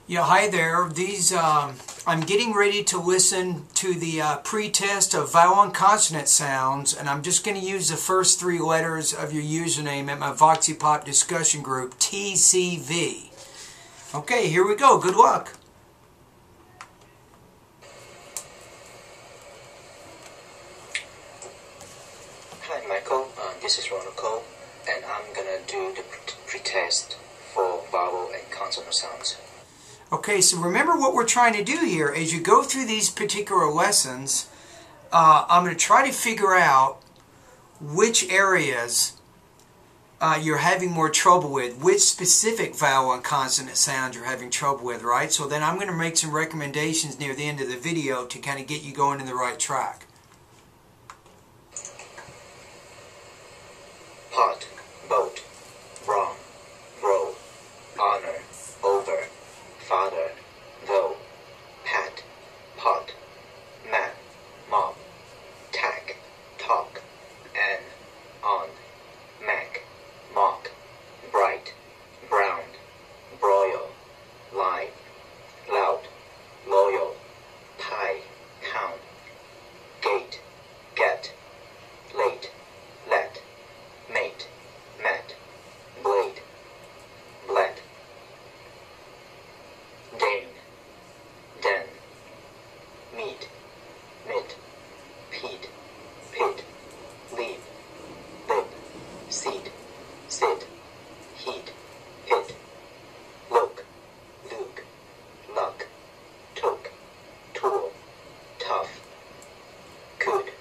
Yeah, hi there. I'm getting ready to listen to the pre-test of vowel and consonant sounds, and I'm just going to use the first three letters of your username at my VoxyPop discussion group, TCV. Okay, here we go. Good luck. Hi Michael, this is Ronald Cole, and I'm going to do the pre-test for vowel and consonant sounds. Okay, so remember what we're trying to do here. As you go through these particular lessons, I'm going to try to figure out which areas you're having more trouble with, which specific vowel and consonant sounds you're having trouble with, right? So then I'm going to make some recommendations near the end of the video to kind of get you going in the right track. Pot, boat, wrong, roll, honor, over, father, though, pat, pot, map, mob, tack, talk, and, on, mac, mock, bright, brown, broil, live, loud, loyal, pie, pound, gate, get, late, let, mate, met, blade, bled, dane, den, meet, mit, peed, pit, lead, lip, seed, sit, heat, hit, look, luke, luck, took, tool, tough, could,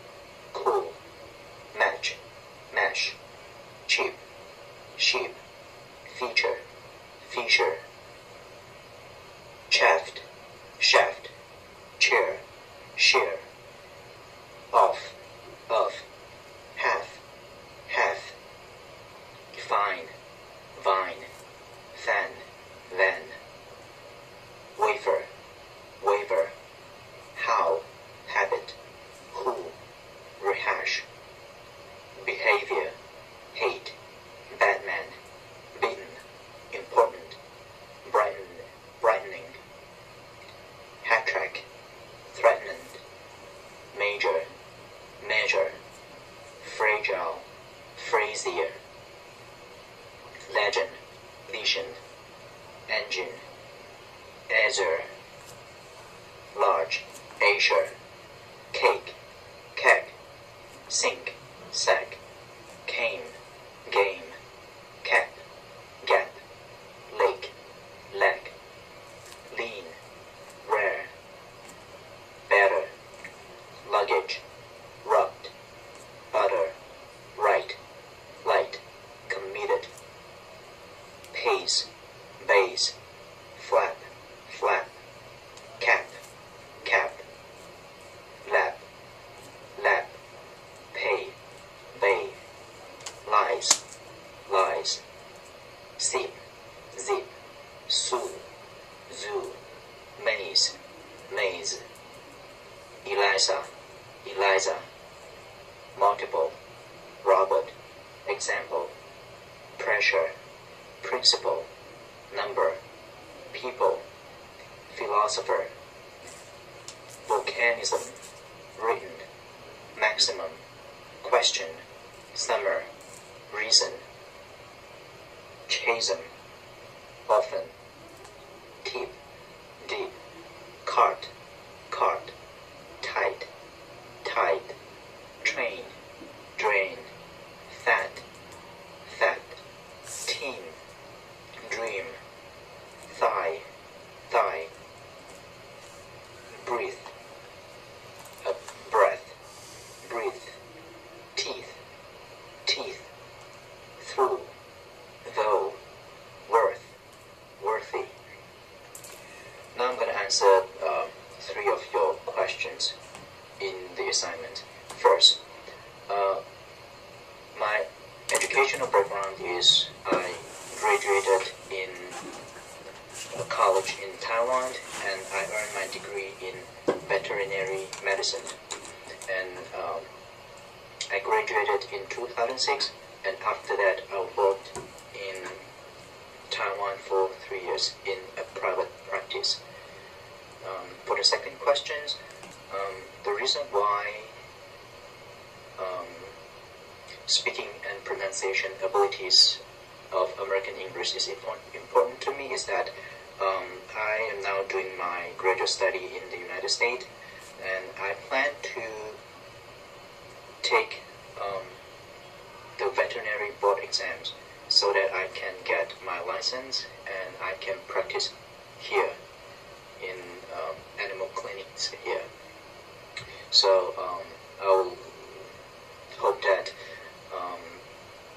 cool, match, mash, cheap, sheep, feature, feature, shaft, shaft, chair, share, off, of, half, half, fine, vine, fan, van, wafer, waver, how, habit, who, rehash, behavior, hate, Batman, beaten, important, brightening, hat track, threatened, major, measure, fragile, frazier, legend, lesion, engine, azure, large, azure, cake, keg, sink, sack, came, game, cap, gap, lake, leg, lean, rare, better, luggage, rubbed, butter, right, light, committed, pace, base, flap, flap, cap, cap, lap, lap, pay, bay, lies, lies, zip, zip, sue, zoo, maze, maze, Eliza, Eliza, multiple, Robert, example, pressure, principle, number, people, philosopher, volcanism, written, maximum, question, summer, reason, chasm, often, tip, deep, cart, cart, tight, tide, train, drain, fat, fat, team, dream, thigh, thigh, breathe, breath, breathe, teeth, teeth, through, though, worth, worthy. Now I'm going to answer three of your questions in the assignment. First, my educational background is I graduated in a college in Taiwan, and I earned my degree in veterinary medicine. And I graduated in 2006, and after that I worked in Taiwan for 3 years in a private practice. practice. For the second question, the reason why speaking and pronunciation abilities of American English is important to me is that I am now doing my graduate study in the United States, and I plan to take the veterinary board exams so that I can get my license and I can practice here in animal clinics here. So I will hope that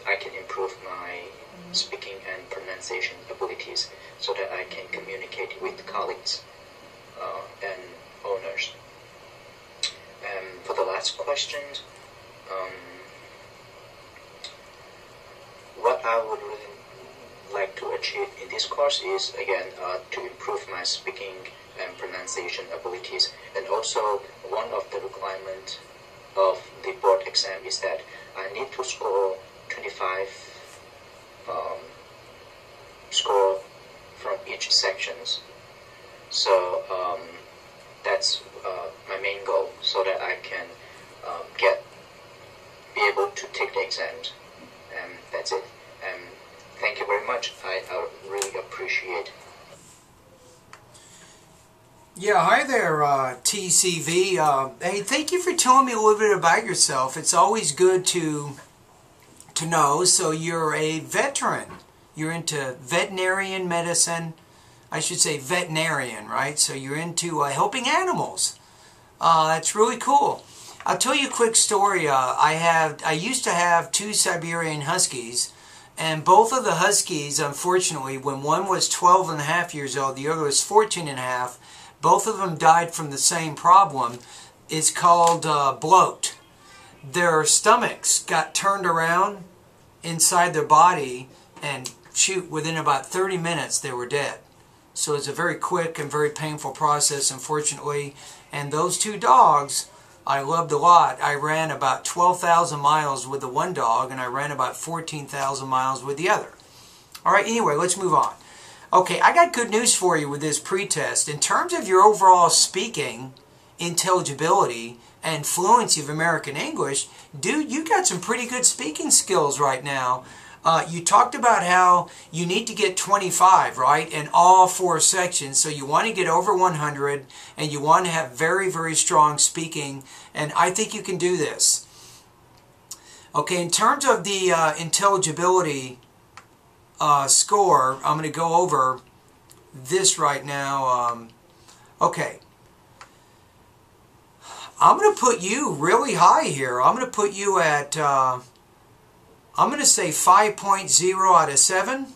I can improve my speaking and pronunciation abilities so that I can communicate with colleagues and owners. And for the last question, what I would really like to achieve in this course is, again, to improve my speaking and pronunciation abilities. And also, one of the requirements of the board exam is that I need to score 25 score from each sections. So that's my main goal, so that I can be able to take the exams. And that's it. And thank you very much. I really appreciate. Yeah, hi there, TCV. Hey, thank you for telling me a little bit about yourself. It's always good to know. So you're a veteran. You're into veterinarian medicine. I should say veterinarian, right? So you're into helping animals. That's really cool. I'll tell you a quick story. I used to have 2 Siberian Huskies, and both of the Huskies, unfortunately, when one was 12 and a half years old, the other was 14 and a half, both of them died from the same problem. It's called bloat. Their stomachs got turned around inside their body, and shoot, within about 30 minutes they were dead. So it's a very quick and very painful process, unfortunately. And those 2 dogs I loved a lot. I ran about 12,000 miles with the one dog, and I ran about 14,000 miles with the other. All right, anyway, let's move on. Okay, I got good news for you with this pretest. In terms of your overall speaking, intelligibility, and fluency of American English, dude, you got some pretty good speaking skills right now. You talked about how you need to get 25, right, in all 4 sections. So you want to get over 100, and you want to have very, very strong speaking, and I think you can do this. Okay, in terms of the intelligibility score, I'm going to go over this right now. Okay. I'm going to put you really high here. I'm going to put you at... I'm going to say 5.0 out of 7.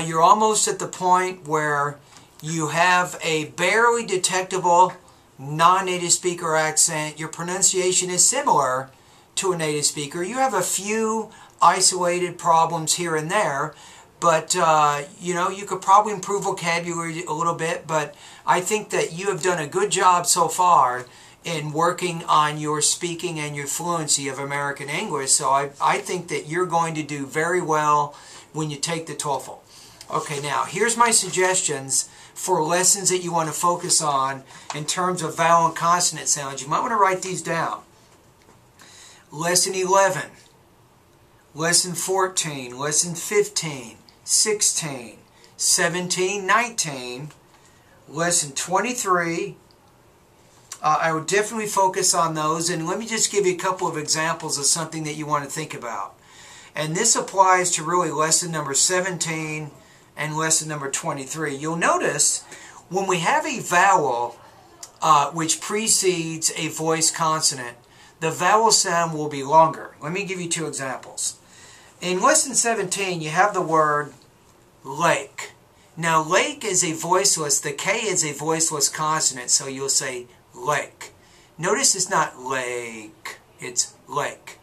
You're almost at the point where you have a barely detectable non-native speaker accent. Your pronunciation is similar to a native speaker. You have a few isolated problems here and there, but you know, you could probably improve vocabulary a little bit, but I think that you have done a good job so far in working on your speaking and your fluency of American English. So I think that you're going to do very well when you take the TOEFL. Okay, now here's my suggestions for lessons that you want to focus on in terms of vowel and consonant sounds. You might want to write these down. Lesson 11, Lesson 14, Lesson 15, 16, 17, 19, Lesson 23, I would definitely focus on those, and let me just give you a couple of examples of something that you want to think about. And this applies to really lesson number 17 and lesson number 23. You'll notice when we have a vowel which precedes a voiced consonant, the vowel sound will be longer. Let me give you 2 examples. In lesson 17, you have the word lake. Now, lake is a voiceless, the K is a voiceless consonant, so you'll say lake. Notice it's not lake, it's lake.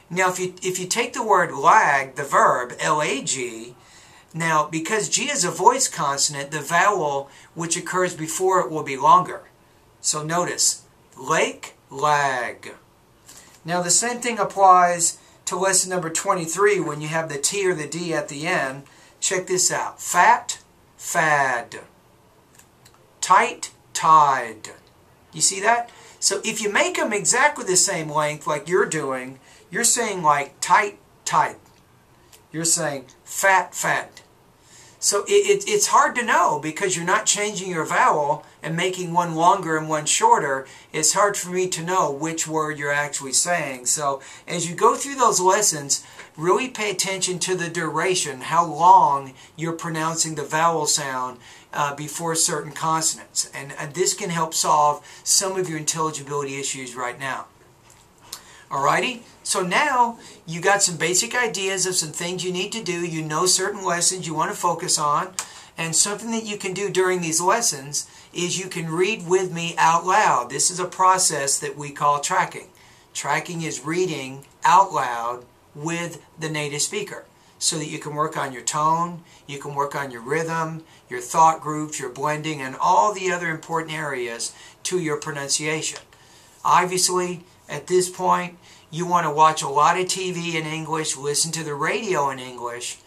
Now if you take the word lag, the verb, L-A-G, now because G is a voiced consonant, the vowel which occurs before it will be longer. So notice, lake, lag. Now the same thing applies to lesson number 23 when you have the T or the D at the end. Check this out. Fat, fad. tight, tied. You see that? So if you make them exactly the same length like you're doing, you're saying like tight, tight. You're saying fat, fat. So it's hard to know because you're not changing your vowel and making one longer and one shorter. It's hard for me to know which word you're actually saying. So as you go through those lessons, really pay attention to the duration, how long you're pronouncing the vowel sound before certain consonants. And this can help solve some of your intelligibility issues right now. Alrighty, so now you got some basic ideas of some things you need to do. You know certain lessons you want to focus on. And something that you can do during these lessons is you can read with me out loud. This is a process that we call tracking. Tracking is reading out loud with the native speaker so that you can work on your tone, you can work on your rhythm, your thought groups, your blending, and all the other important areas to your pronunciation. Obviously, at this point, you want to watch a lot of TV in English, listen to the radio in English.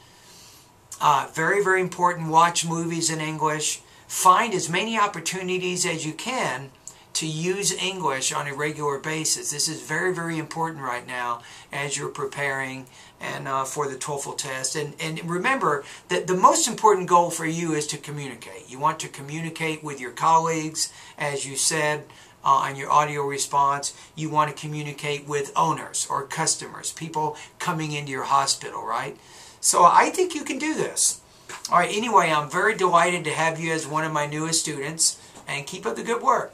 Very, very important, watch movies in English. Find as many opportunities as you can to use English on a regular basis. This is very, very important right now as you're preparing and for the TOEFL test. And remember that the most important goal for you is to communicate. You want to communicate with your colleagues, as you said, on your audio response. You want to communicate with owners or customers, people coming into your hospital, right? So I think you can do this. All right, anyway, I'm very delighted to have you as one of my newest students, and keep up the good work.